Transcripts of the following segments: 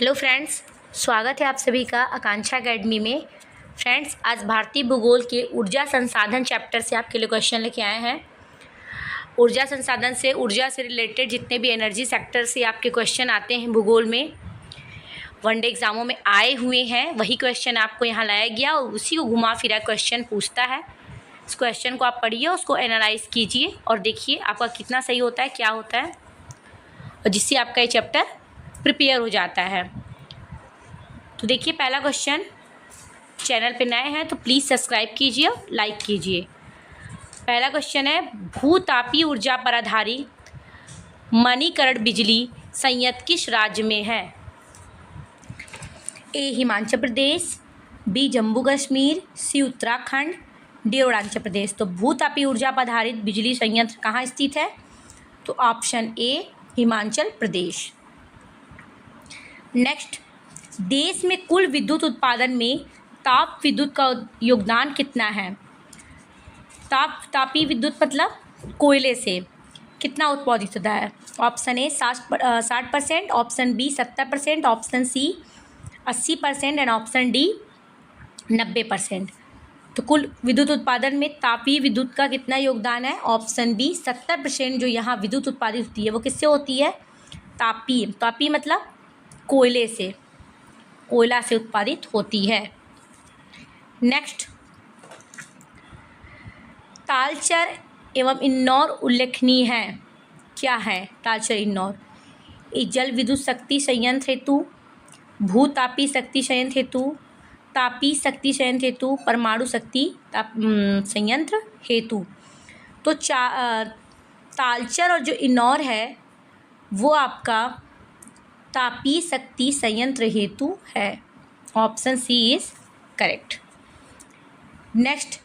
Hello friends, स्वागत है आप सभी का आकांक्षा अकेडमी में। फ्रेंड्स, आज भारतीय भूगोल के ऊर्जा संसाधन चैप्टर से आपके लिए क्वेश्चन लेके आए हैं। ऊर्जा संसाधन से ऊर्जा से रिलेटेड जितने भी एनर्जी सेक्टर से आपके क्वेश्चन आते हैं भूगोल में, वनडे एग्जामों में आए हुए हैं, वही क्वेश्चन आपको यहाँ लाया गया और उसी को घुमा फिरा क्वेश्चन पूछता है। इस क्वेश्चन को आप पढ़िए, उसको एनालाइज कीजिए और देखिए आपका कितना सही होता है, क्या होता है, और जिससे आपका ये चैप्टर प्रिपेयर हो जाता है। तो देखिए पहला क्वेश्चन, चैनल पे नए हैं तो प्लीज़ सब्सक्राइब कीजिए और लाइक कीजिए। पहला क्वेश्चन है, भूतापीय ऊर्जा पर आधारित मणिकर्ण बिजली संयंत्र किस राज्य में है? ए हिमाचल प्रदेश, बी जम्मू कश्मीर, सी उत्तराखंड, डी अरुणाचल प्रदेश। तो भूतापीय ऊर्जा पर आधारित बिजली संयंत्र कहाँ स्थित है? तो ऑप्शन ए हिमाचल प्रदेश। नेक्स्ट, देश में कुल विद्युत उत्पादन में ताप विद्युत का योगदान कितना है? तापीय विद्युत मतलब कोयले से कितना उत्पादित होता है? Option A 60%, option B 70%, option C 80% and option D 90%। तो कुल विद्युत उत्पादन में तापीय विद्युत का कितना योगदान है? ऑप्शन बी 70% जो यहाँ विद्युत उत्पादित होती है वो किससे होती है? तापीय मतलब कोयले से, कोयला से उत्पादित होती है। नेक्स्ट, तालचर एवं इन्नौर उल्लेखनीय है। क्या है तालचर इन्नौर? ये जल विद्युत शक्ति संयंत्र हेतु, भूतापीय शक्ति संयंत्र हेतु, तापीय शक्ति संयंत्र हेतु, परमाणु शक्ति संयंत्र हेतु। तो तालचर और जो इन्नौर है वो आपका तापीय शक्ति संयंत्र हेतु है। Option C is correct. Next,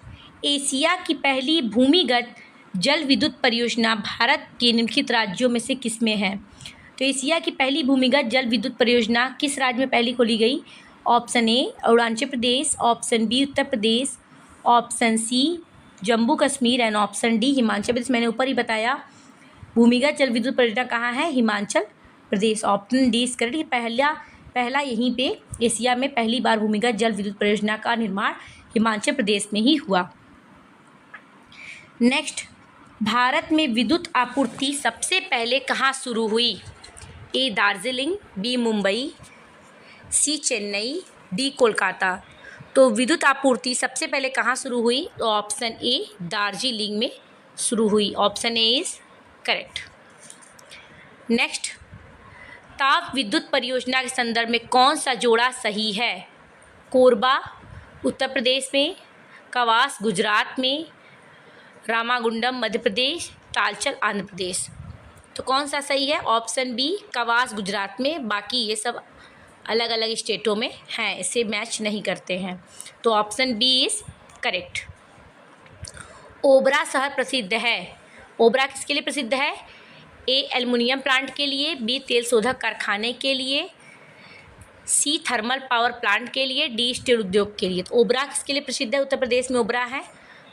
Asia की पहली भूमिगत जल विद्युत परियोजना भारत के निम्नलिखित राज्यों में से किसमें है? तो एशिया की पहली भूमिगत जल विद्युत परियोजना किस राज्य में पहली खोली गई? Option A Arunachal Pradesh, option B Uttar Pradesh, option C Jammu Kashmir and option D Himachal Pradesh. मैंने ऊपर ही बताया भूमिगत जल विद्युत परियोजना कहाँ है? Himachal Pradesh. Option D is correct. पहला यहीं पे एशिया में पहली बार भूमिगत जल विद्युत परियोजना का निर्माण हिमाचल प्रदेश में ही हुआ। नेक्स्ट, भारत में विद्युत आपूर्ति सबसे पहले कहाँ शुरू हुई? ए दार्जिलिंग, बी मुंबई, सी चेन्नई, डी कोलकाता। तो विद्युत आपूर्ति सबसे पहले कहाँ शुरू हुई? तो ऑप्शन ए दार्जिलिंग में शुरू हुई। Option A is correct. Next, ताप विद्युत परियोजना के संदर्भ में कौन सा जोड़ा सही है? कोरबा उत्तर प्रदेश में, कवास गुजरात में, रामागुंडम मध्य प्रदेश, तालचर आंध्र प्रदेश। तो कौन सा सही है? ऑप्शन बी कवास गुजरात में, बाकी ये सब अलग अलग स्टेटों में हैं, इसे मैच नहीं करते हैं। तो option B is correct. Obra शहर प्रसिद्ध है। ओबरा किसके लिए प्रसिद्ध है? ए एल्युमिनियम प्लांट के लिए, बी तेल शोधक कारखाने के लिए, सी थर्मल पावर प्लांट के लिए, डी स्टील उद्योग के लिए। तो ओबरा किसके लिए प्रसिद्ध है? उत्तर प्रदेश में ओबरा है,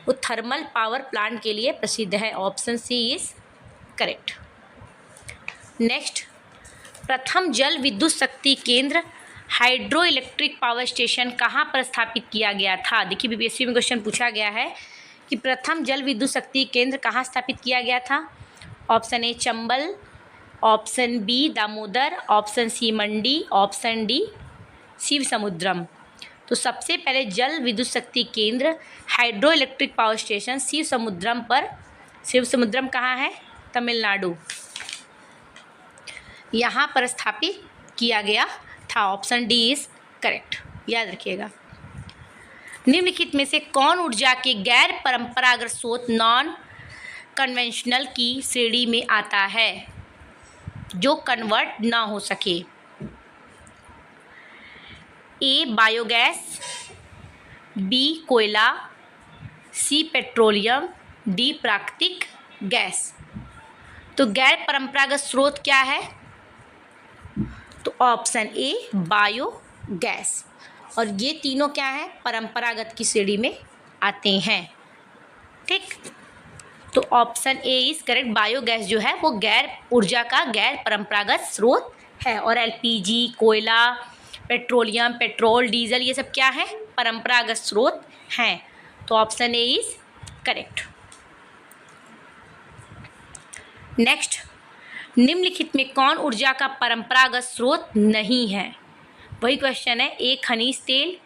वो थर्मल पावर प्लांट के लिए प्रसिद्ध है। Option C is correct. Next, प्रथम जल विद्युत शक्ति केंद्र हाइड्रो इलेक्ट्रिक पावर स्टेशन कहाँ पर स्थापित किया गया था? देखिए बीपीएससी में क्वेश्चन पूछा गया है कि प्रथम जल विद्युत शक्ति केंद्र कहाँ स्थापित किया गया था? Option A Chambal, option B Damodar, option C Mandi, option D Shiv Samudram. तो सबसे पहले जल विद्युत शक्ति केंद्र hydro electric power station Shiv Samudram पर, शिव समुद्रम कहाँ है? तमिलनाडु, यहाँ पर स्थापित किया गया था। ऑप्शन डी इज करेक्ट, याद रखिएगा। निम्नलिखित में से कौन ऊर्जा के गैर परंपरागत स्रोत नॉन कन्वेंशनल की श्रेणी में आता है जो कन्वर्ट ना हो सके? ए बायोगैस, बी कोयला, सी पेट्रोलियम, डी प्राकृतिक गैस। तो गैर परंपरागत स्रोत क्या है? तो ऑप्शन ए बायोगैस। और ये तीनों क्या है? परंपरागत की श्रेणी में आते हैं। ठीक, तो option A is correct. Biogas जो है वो गैर ऊर्जा का गैर परंपरागत स्रोत है, और एलपीजी, कोयला, पेट्रोलियम, पेट्रोल, डीजल, ये सब क्या है? परंपरागत स्रोत हैं। तो option A is correct. Next, निम्नलिखित में कौन ऊर्जा का परंपरागत स्रोत नहीं है? वही क्वेश्चन है। ए खनिज तेल,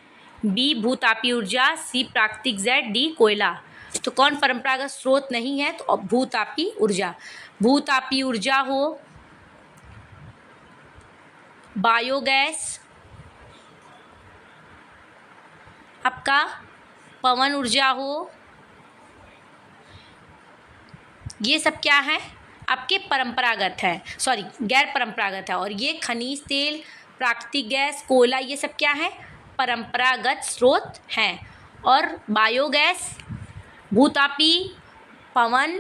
बी भूतापीय ऊर्जा, सी प्राकृतिक गैस, डी कोयला। तो कौन परंपरागत स्रोत नहीं है? तो भूतापीय ऊर्जा। भूतापीय ऊर्जा हो, बायोगैस, आपका पवन ऊर्जा हो, ये सब क्या है? आपके परंपरागत है, सॉरी गैर परंपरागत है। और ये खनिज तेल, प्राकृतिक गैस, कोयला, ये सब क्या है? परंपरागत स्रोत हैं। और बायोगैस, भूतापी, पवन,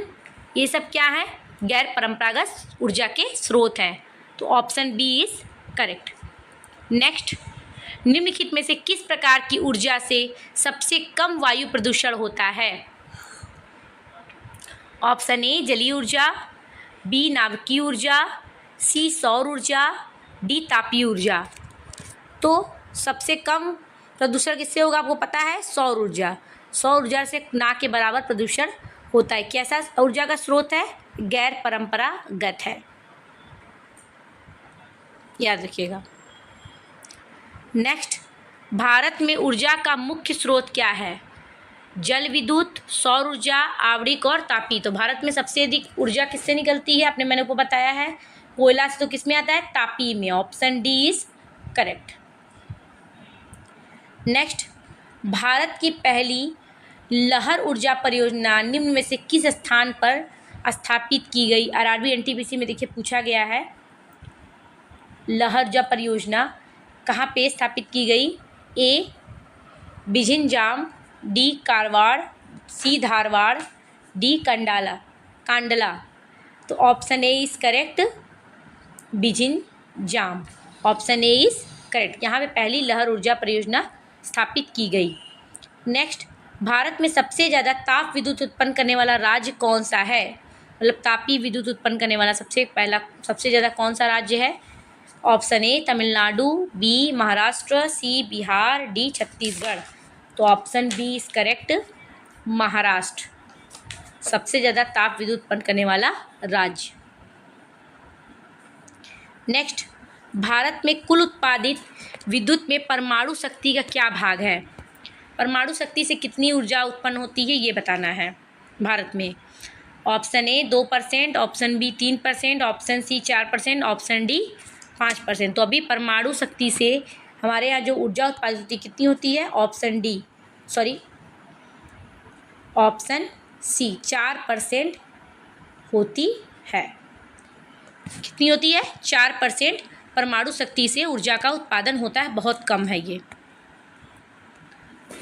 ये सब क्या है? गैर परंपरागत ऊर्जा के स्रोत हैं। तो option B is correct. Next, निम्नलिखित में से किस प्रकार की ऊर्जा से सबसे कम वायु प्रदूषण होता है? ऑप्शन ए जलीय ऊर्जा, बी नाभिकीय ऊर्जा, सी सौर ऊर्जा, डी तापीय ऊर्जा। तो सबसे कम प्रदूषण किससे होगा? आपको पता है, सौर ऊर्जा। सौर ऊर्जा से ना के बराबर प्रदूषण होता है। कैसा ऊर्जा का स्रोत है? गैर परंपरागत है, याद रखिएगा। नेक्स्ट, भारत में ऊर्जा का मुख्य स्रोत क्या है? जल विद्युत, सौर ऊर्जा, आवृत्ति और तापीय। तो भारत में सबसे अधिक ऊर्जा किससे निकलती है? मैंने आपको बताया है, कोयला से। तो किस में आता है? तापीय में। Option D is correct. Next, Bharat की पहली लहर ऊर्जा परियोजना निम्न में से किस स्थान पर स्थापित की गई? आरआरबी एनटीपीसी में देखिए पूछा गया है, लहर ऊर्जा परियोजना कहाँ पे स्थापित की गई? A Vizhinjam, D Karwar, C Dharwad, D Kandla. तो option A is correct, Vizhinjam. Option A is correct. यहाँ पे पहली लहर ऊर्जा परियोजना स्थापित की गई। नेक्स्ट, भारत में सबसे ज़्यादा ताप विद्युत उत्पन्न करने वाला राज्य कौन सा है? मतलब तापीय विद्युत उत्पन्न करने वाला सबसे ज़्यादा कौन सा राज्य है? Option A Tamil Nadu, B Maharashtra, C Bihar, D Chhattisgarh. तो option B is correct, Maharashtra सबसे ज़्यादा ताप विद्युत उत्पन्न करने वाला राज्य। नेक्स्ट, भारत में कुल उत्पादित विद्युत में परमाणु शक्ति का क्या भाग है? परमाणु शक्ति से कितनी ऊर्जा उत्पन्न होती है, ये बताना है भारत में। Option A 2%, option B 3%, option C 4%, option D 5%। तो अभी परमाणु शक्ति से हमारे यहाँ जो ऊर्जा उत्पादित होती कितनी होती है? ऑप्शन सी 4% होती है। कितनी होती है? 4% परमाणु शक्ति से ऊर्जा का उत्पादन होता है, बहुत कम है ये,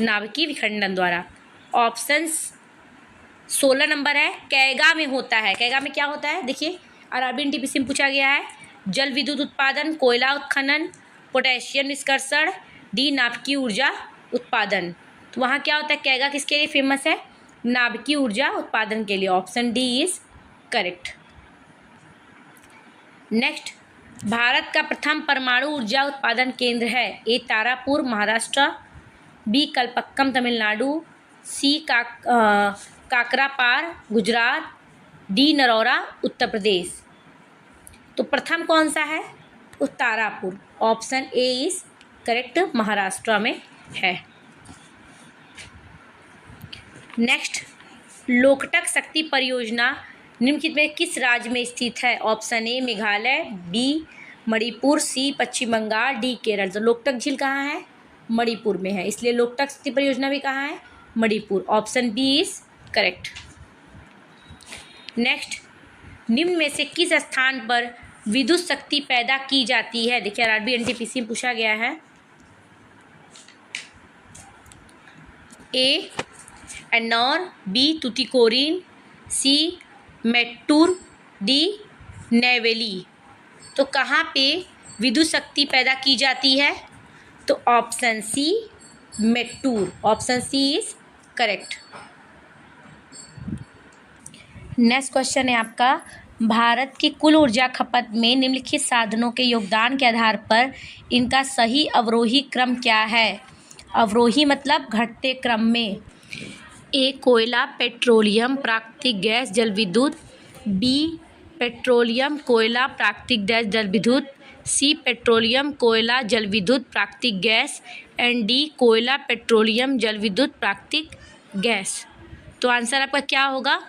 नाभिकीय विखंडन द्वारा। ऑप्शन 16 नंबर है, कैगा में होता है। कैगा में क्या होता है? देखिए आरआरबी एनटीपीसी में पूछा गया है, जल विद्युत उत्पादन, कोयला उत्खनन, पोटेशियम निष्कर्षण, डी नाभिकीय ऊर्जा उत्पादन। तो वहाँ क्या होता है? कैगा किसके लिए फेमस है? नाभिकीय ऊर्जा उत्पादन के लिए। Option D is correct. Next, Bharat का प्रथम परमाणु ऊर्जा उत्पादन केंद्र है? ए तारापुर महाराष्ट्र, बी कलपक्कम तमिलनाडु, सी काकरापार गुजरात, डी नरौरा उत्तर प्रदेश। तो प्रथम कौन सा है? तो Tarapur. Option A is correct, Maharashtra में है। नेक्स्ट, लोकटक शक्ति परियोजना निम्नलिखित में किस राज्य में स्थित है? Option A Meghalaya, B Manipur, C Paschim Bengal, D Kerala. तो लोकटक झील कहाँ है? मणिपुर में है, इसलिए लोकटक शक्ति परियोजना भी कहाँ है? Manipur. Option B is correct. Next, निम्न में से किस स्थान पर विद्युत शक्ति पैदा की जाती है? देखिए आरआरबी एनटीपीसी में पूछा गया है, ए एन्नौर, बी तुतिकोरिन, सी मेट्टूर, डी नेवेली। तो कहाँ पे विद्युत शक्ति पैदा की जाती है? तो option C Mettur. Option C is correct. Next question है आपका, भारत की कुल ऊर्जा खपत में निम्नलिखित साधनों के योगदान के आधार पर इनका सही अवरोही क्रम क्या है। अवरोही मतलब घटते क्रम में। ए कोयला, पेट्रोलियम, प्राकृतिक गैस, जल विद्युत। बी पेट्रोलियम, कोयला, प्राकृतिक गैस, जल विद्युत। सी पेट्रोलियम, कोयला, जल विद्युत, प्राकृतिक गैस। एंड डी कोयला, पेट्रोलियम, जल विद्युत, प्राकृतिक गैस। तो आंसर आपका क्या होगा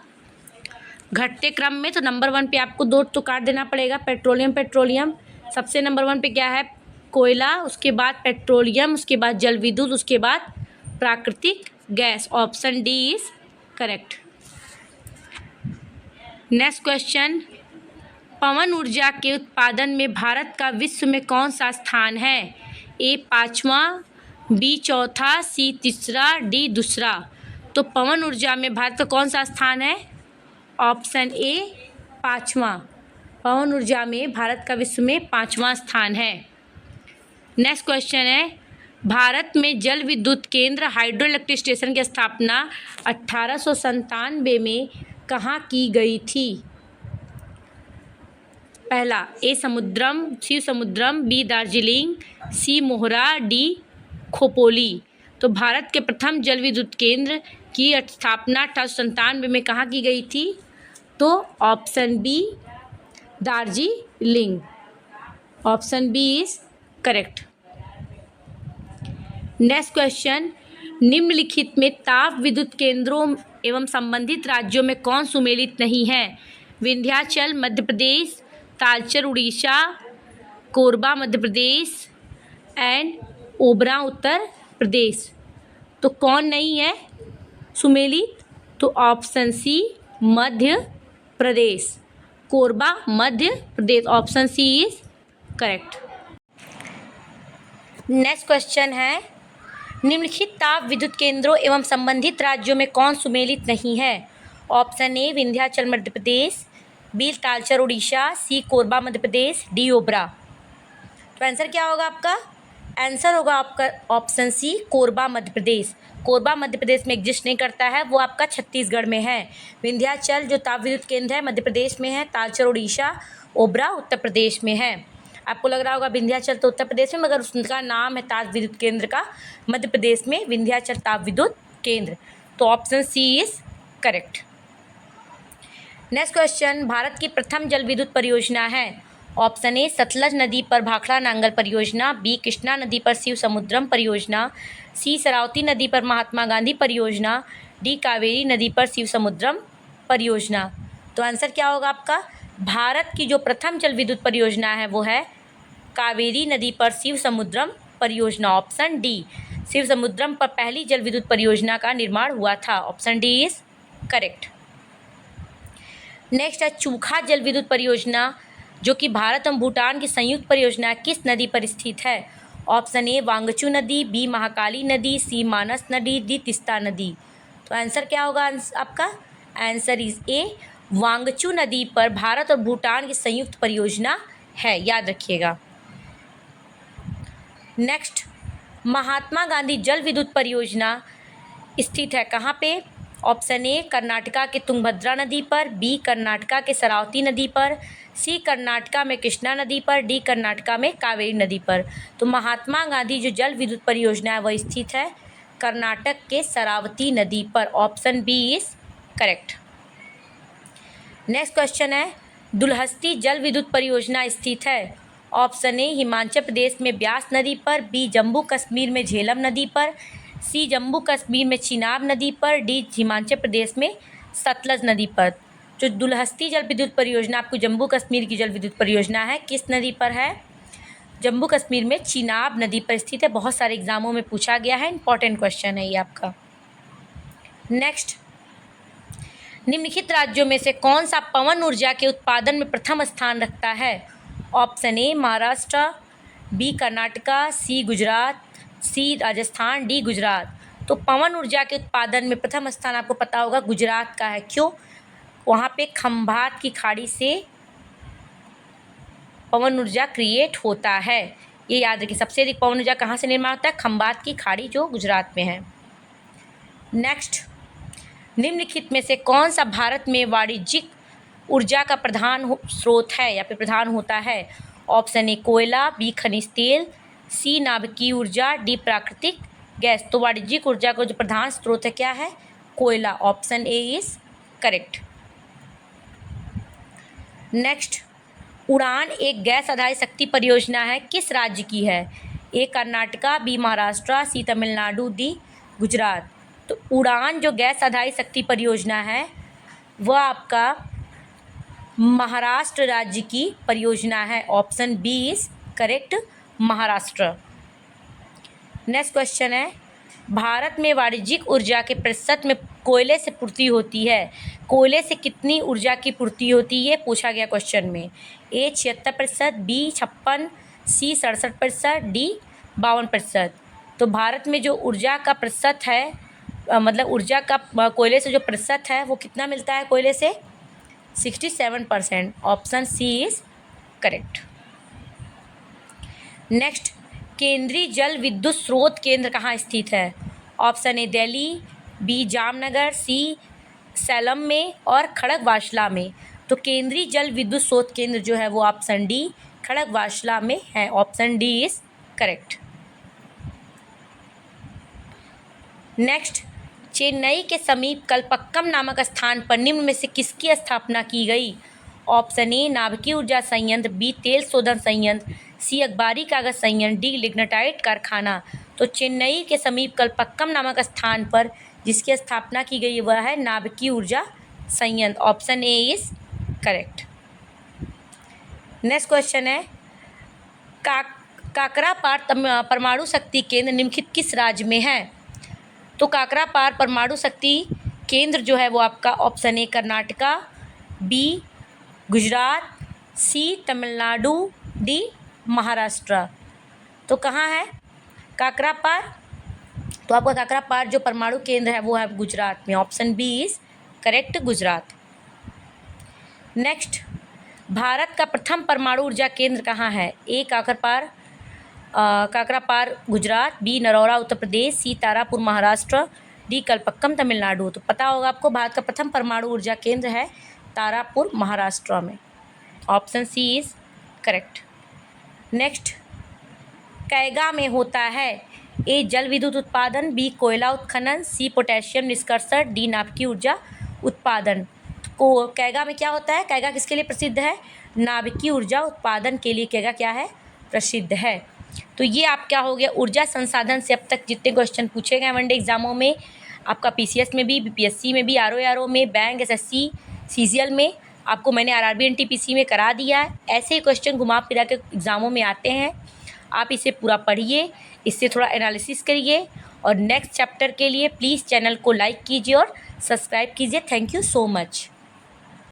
घटते क्रम में? तो नंबर 1 पे आपको 2 तो काट देना पड़ेगा, पेट्रोलियम पेट्रोलियम। सबसे नंबर 1 पे क्या है? कोयला, उसके बाद पेट्रोलियम, उसके बाद जल विद्युत, उसके बाद प्राकृतिक gas. Option D is correct. Next question, पवन ऊर्जा के उत्पादन में भारत का विश्व में कौन सा स्थान है? ए 5वां, बी 4था, सी 3रा, डी 2रा। तो पवन ऊर्जा में भारत का कौन सा स्थान है? ऑप्शन ए 5वां। पवन ऊर्जा में भारत का विश्व में 5वां स्थान है। नेक्स्ट क्वेश्चन है, भारत में जल विद्युत केंद्र हाइड्रो इलेक्ट्रिक स्टेशन की स्थापना 1897 में कहाँ की गई थी? पहला ए समुद्रम, सी समुद्रम, बी दार्जिलिंग, सी मोहरा, डी खोपोली। तो भारत के प्रथम जल विद्युत केंद्र की स्थापना 1897 में कहाँ की गई थी? तो option B Darjeeling. Option B is correct. Next question, निम्नलिखित में ताप विद्युत केंद्रों एवं संबंधित राज्यों में कौन सुमेलित नहीं है? विंध्याचल मध्य प्रदेश, तालचर उड़ीसा, कोरबा मध्य प्रदेश एंड ओबरा उत्तर प्रदेश। तो कौन नहीं है सुमेलित? तो option C Madhya Pradesh, Korba Madhya Pradesh. Option C is correct. Next question है, निम्नलिखित ताप विद्युत केंद्रों एवं संबंधित राज्यों में कौन सुमेलित नहीं है? Option A Vindhyachal Madhya Pradesh, B Talcher Orissa, C Korba Madhya Pradesh, D Obra. तो आंसर क्या होगा आपका? आंसर होगा आपका ऑप्शन सी कोरबा मध्य प्रदेश। कोरबा मध्य प्रदेश में एग्जिस्ट नहीं करता है, वो आपका छत्तीसगढ़ में है। विंध्याचल जो ताप विद्युत केंद्र है मध्य प्रदेश में है, तालचर उड़ीसा, ओबरा उत्तर प्रदेश में है। आपको लग रहा होगा विंध्याचल तो उत्तर प्रदेश में, मगर उसका नाम है ताप विद्युत केंद्र का मध्य प्रदेश में, विंध्याचल ताप विद्युत केंद्र। तो option C is correct. Next question, Bharat की प्रथम जल विद्युत परियोजना है। ऑप्शन ए सतलज नदी पर भाखड़ा नांगल परियोजना, बी कृष्णा नदी पर शिव समुद्रम परियोजना, सी शरावती नदी पर महात्मा गांधी परियोजना, डी कावेरी नदी पर शिव समुद्रम परियोजना। तो आंसर क्या होगा आपका? भारत की जो प्रथम जल विद्युत परियोजना है वो है कावेरी नदी पर शिव समुद्रम परियोजना। ऑप्शन डी, शिव समुद्रम पर पहली जल विद्युत परियोजना का निर्माण हुआ था। Option D is correct. Next है चूखा जल विद्युत परियोजना, जो कि भारत और भूटान की संयुक्त परियोजना किस नदी पर स्थित है? ऑप्शन ए वांगचू नदी, बी महाकाली नदी, सी मानस नदी, डी तीस्ता नदी। तो आंसर क्या होगा आपका? आंसर इज ए वांगचू नदी पर भारत और भूटान की संयुक्त परियोजना है, याद रखिएगा। नेक्स्ट, महात्मा गांधी जल विद्युत परियोजना स्थित है कहाँ पे? ऑप्शन ए कर्नाटका के तुंगभद्रा नदी पर, बी कर्नाटका के शरावती नदी पर, सी कर्नाटका में कृष्णा नदी पर, डी कर्नाटका में कावेरी नदी पर। तो महात्मा गांधी जो जल विद्युत परियोजना है वह स्थित है कर्नाटक के शरावती नदी पर। Option B is correct. Next question है, दुलहस्ती जल विद्युत परियोजना स्थित है। ऑप्शन ए हिमाचल प्रदेश में ब्यास नदी पर, बी जम्मू कश्मीर में झेलम नदी पर, सी जम्मू कश्मीर में चिनाब नदी पर, डी हिमाचल प्रदेश में सतलज नदी पर। जो दुलहस्ती जल विद्युत परियोजना आपको जम्मू कश्मीर की जल विद्युत परियोजना है, किस नदी पर है? जम्मू कश्मीर में चिनाब नदी पर स्थित है। बहुत सारे एग्जामों में पूछा गया है, इंपॉर्टेंट क्वेश्चन है ये आपका। नेक्स्ट, निम्नलिखित राज्यों में से कौन सा पवन ऊर्जा के उत्पादन में प्रथम स्थान रखता है? Option A Maharashtra, B Karnataka, C Gujarat, C Rajasthan, D Gujarat. तो पवन ऊर्जा के उत्पादन में प्रथम स्थान आपको पता होगा गुजरात का है। क्यों? वहाँ पे खंभात की खाड़ी से पवन ऊर्जा क्रिएट होता है, ये याद रखिए। सबसे अधिक पवन ऊर्जा कहाँ से निर्माण होता है? खंभात की खाड़ी जो गुजरात में है। नेक्स्ट, निम्नलिखित में से कौन सा भारत में वाणिज्यिक ऊर्जा का प्रधान स्रोत है या फिर प्रधान होता है? ऑप्शन ए कोयला, बी खनिज तेल, सी नाभिकीय ऊर्जा, डी प्राकृतिक गैस। तो वाणिज्यिक ऊर्जा का जो प्रधान स्रोत है क्या है? कोयला। Option A is correct. Next, उड़ान एक गैस आधारित शक्ति परियोजना है, किस राज्य की है? ए कर्नाटका, बी महाराष्ट्र, सी तमिलनाडु, डी गुजरात। तो उड़ान जो गैस आधारित शक्ति परियोजना है वह आपका महाराष्ट्र राज्य की परियोजना है। Option B is correct, Maharashtra. Next question है, भारत में वाणिज्यिक ऊर्जा के प्रतिशत में कोयले से पूर्ति होती है। कोयले से कितनी ऊर्जा की पूर्ति होती है पूछा गया क्वेश्चन में। ए 76%, बी 56%, सी 67%, डी 52%। तो भारत में जो ऊर्जा का प्रतिशत है मतलब ऊर्जा का कोयले से जो प्रतिशत है वो कितना मिलता है कोयले से? 67%। Option C is correct. Next, केंद्रीय जल विद्युत स्रोत केंद्र कहाँ स्थित है? Option A Delhi, B Jamnagar, C Salem में और खड़गवासला में। तो केंद्रीय जल विद्युत स्रोत केंद्र जो है वो ऑप्शन डी खड़गवासला में है। Option D is correct. Next, Chennai के समीप कल्पक्कम नामक स्थान पर निम्न में से किसकी स्थापना की गई? ऑप्शन ए नाभिकीय ऊर्जा संयंत्र, बी तेल शोधन संयंत्र, सी अखबारी कागज संयंत्र, डी लिग्नाइट कारखाना। तो चेन्नई के समीप कल्पक्कम नामक स्थान पर जिसकी स्थापना की गई वह है नाभिकीय ऊर्जा संयंत्र। Option A is correct. Next question है, काकरापार परमाणु शक्ति केंद्र निम्नलिखित किस राज्य में है? तो काकरापार परमाणु शक्ति केंद्र जो है वो आपका option A Karnataka, B Gujarat, C Tamil Nadu, D Maharashtra. तो कहाँ है काकरापार? तो आपका काकरापार जो परमाणु केंद्र है वो है गुजरात में। Option B is correct, Gujarat. Next, Bharat का प्रथम परमाणु ऊर्जा केंद्र कहाँ है? A Kakrapar Gujarat, B Narora Uttar Pradesh, C Tarapur Maharashtra, D Kalpakkam Tamil Nadu. तो पता होगा आपको भारत का प्रथम परमाणु ऊर्जा केंद्र है तारापुर महाराष्ट्र में। Option C is correct. Next, Kaiga में होता है ए जल विद्युत उत्पादन, बी कोयला उत्खनन, सी पोटेशियम निष्कर्षण, डी नाभिकीय ऊर्जा उत्पादन। को कैगा में क्या होता है? कैगा किसके लिए प्रसिद्ध है? नाभिकीय ऊर्जा उत्पादन के लिए कैगा क्या है? प्रसिद्ध है। तो ये आप क्या हो गया, ऊर्जा संसाधन से अब तक जितने क्वेश्चन पूछे गए वनडे एग्जामों में, आपका पीसीएस में भी, बीपीएससी में भी, आरओ में, बैंक, एसएससी, सीजीएल में, आपको मैंने आरआरबी एनटीपीसी में करा दिया है। ऐसे ही क्वेश्चन घुमा फिरा के एग्जामों में आते हैं। आप इसे पूरा पढ़िए, इससे थोड़ा एनालिसिस करिए और नेक्स्ट चैप्टर के लिए प्लीज़ चैनल को लाइक कीजिए और सब्सक्राइब कीजिए। Thank you so much.